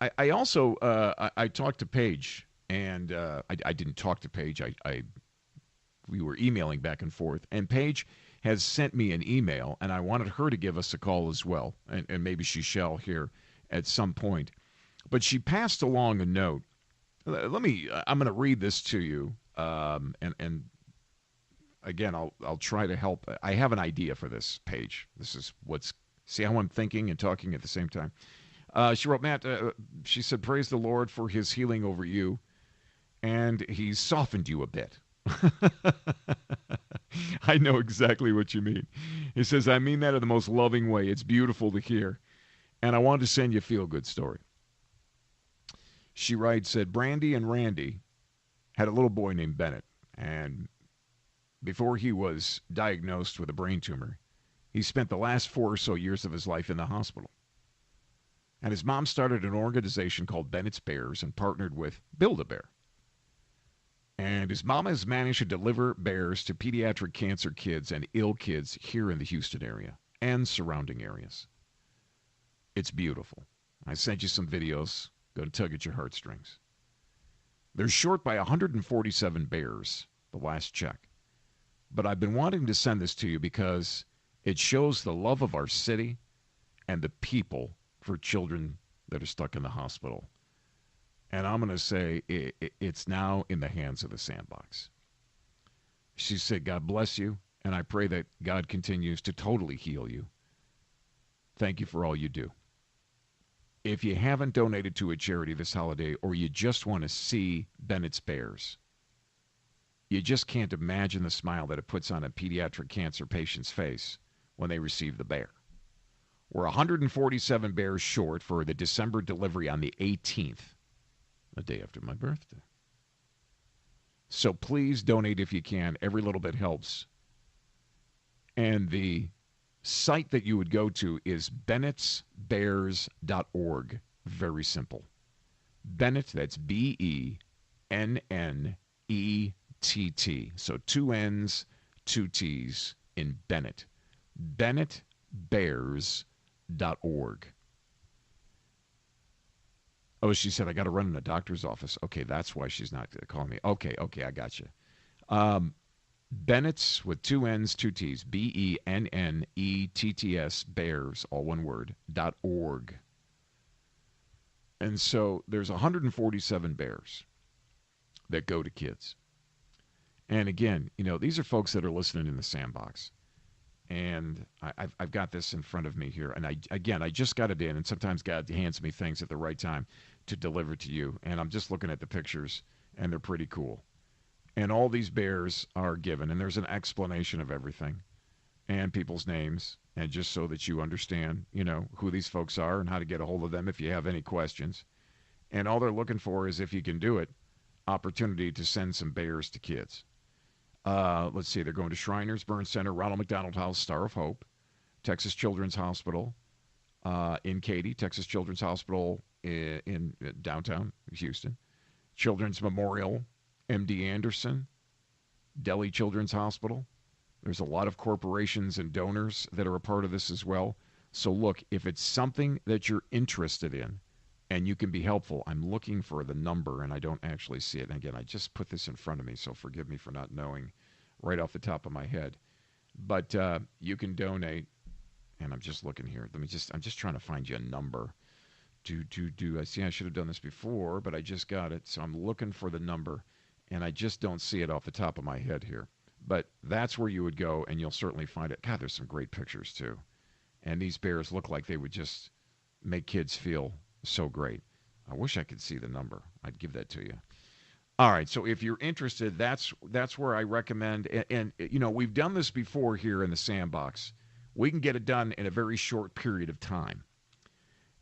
I also I talked to Paige, and I didn't talk to Paige. We were emailing back and forth, and Paige has sent me an email, and I wanted her to give us a call as well, and maybe she shall here at some point. But she passed along a note. Let me. I'm going to read this to you, and again, I'll try to help. I have an idea for this, Paige. This is what's. See how I'm thinking and talking at the same time. She wrote, Matt. She said, "Praise the Lord for His healing over you, and He's softened you a bit." I know exactly what you mean. He says, "I mean that in the most loving way. It's beautiful to hear, and I wanted to send you a feel-good story." She writes, said, Brandy and Randy had a little boy named Bennett, and before he was diagnosed with a brain tumor, he spent the last 4 or so years of his life in the hospital. And his mom started an organization called Bennett's Bears and partnered with Build-A-Bear. And his mom has managed to deliver bears to pediatric cancer kids and ill kids here in the Houston area and surrounding areas. It's beautiful. I sent you some videos. Going to tug at your heartstrings. They're short by 147 bears, the last check. But I've been wanting to send this to you because it shows the love of our city and the people for children that are stuck in the hospital. And I'm going to say it's now in the hands of the Sandbox. She said, God bless you, and I pray that God continues to totally heal you. Thank you for all you do. If you haven't donated to a charity this holiday, or you just want to see Bennett's Bears, you just can't imagine the smile that it puts on a pediatric cancer patient's face when they receive the bear. We're 147 bears short for the December delivery on the 18th, the day after my birthday. So please donate if you can. Every little bit helps. And the site that you would go to is bennettsbears.org. Very simple. Bennett, that's Bennett. So 2 N's, 2 T's in Bennett. Bennettsbears.org. Oh, she said, I got to run in a doctor's office. Okay, that's why she's not calling me. Okay, I got you. Bennett's with 2 N's, 2 T's, Bennetts, Bears, all one word, .org. And so there's 147 bears that go to kids. And again, these are folks that are listening in the Sandbox. And I've got this in front of me here. And I just got it in. And sometimes God hands me things at the right time to deliver to you. And I'm just looking at the pictures, and they're pretty cool. And all these bears are given, and there's an explanation of everything and people's names, and just so that you understand, who these folks are and how to get a hold of them if you have any questions. And all they're looking for is, if you can do it, opportunity to send some bears to kids. Let's see, they're going to Shriners Burn Center, Ronald McDonald House, Star of Hope, Texas Children's Hospital in Katy, Texas Children's Hospital in downtown Houston, Children's Memorial, MD Anderson, Delhi Children's Hospital. There's a lot of corporations and donors that are a part of this as well. So look, if it's something that you're interested in and you can be helpful, I'm looking for the number and I don't actually see it. And again, I just put this in front of me, so forgive me for not knowing right off the top of my head. But you can donate, and I'm just looking here. I'm just trying to find you a number. I see I should have done this before, but I just got it. So I'm looking for the number. And I just don't see it off the top of my head here. But that's where you would go, and you'll certainly find it. God, there's some great pictures, too. And these bears look like they would just make kids feel so great. I wish I could see the number. I'd give that to you. All right, so if you're interested, that's where I recommend. And we've done this before here in the Sandbox. We can get it done in a very short period of time.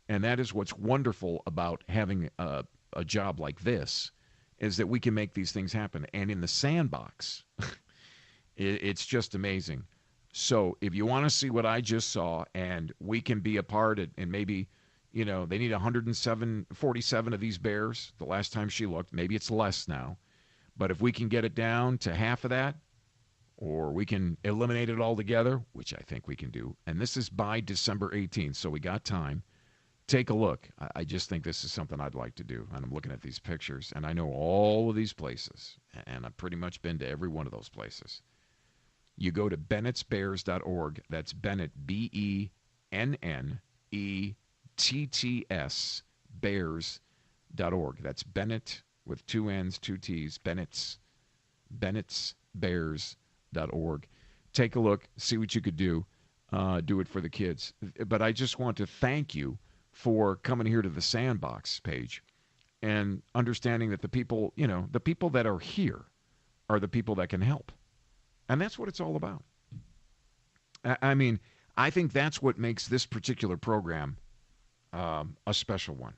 And that is what's wonderful about having a job like this, is that we can make these things happen. And in the Sandbox, it's just amazing. So if you want to see what I just saw, and we can be a part, and maybe, they need 147 of these bears the last time she looked. Maybe it's less now. But if we can get it down to half of that, or we can eliminate it altogether, which I think we can do, and this is by December 18th, so we got time. Take a look. I just think this is something I'd like to do. And I'm looking at these pictures, and I know all of these places, and I've pretty much been to every one of those places. You go to bennettsbears.org. That's Bennett, Bennetts, bears.org. That's Bennett with two N's, two T's, Bennettsbears.org. Take a look, see what you could do. Do it for the kids. But I just want to thank you for coming here to the Sandbox page and understanding that the people, the people that are here are the people that can help. And that's what it's all about. I mean, I think that's what makes this particular program a special one.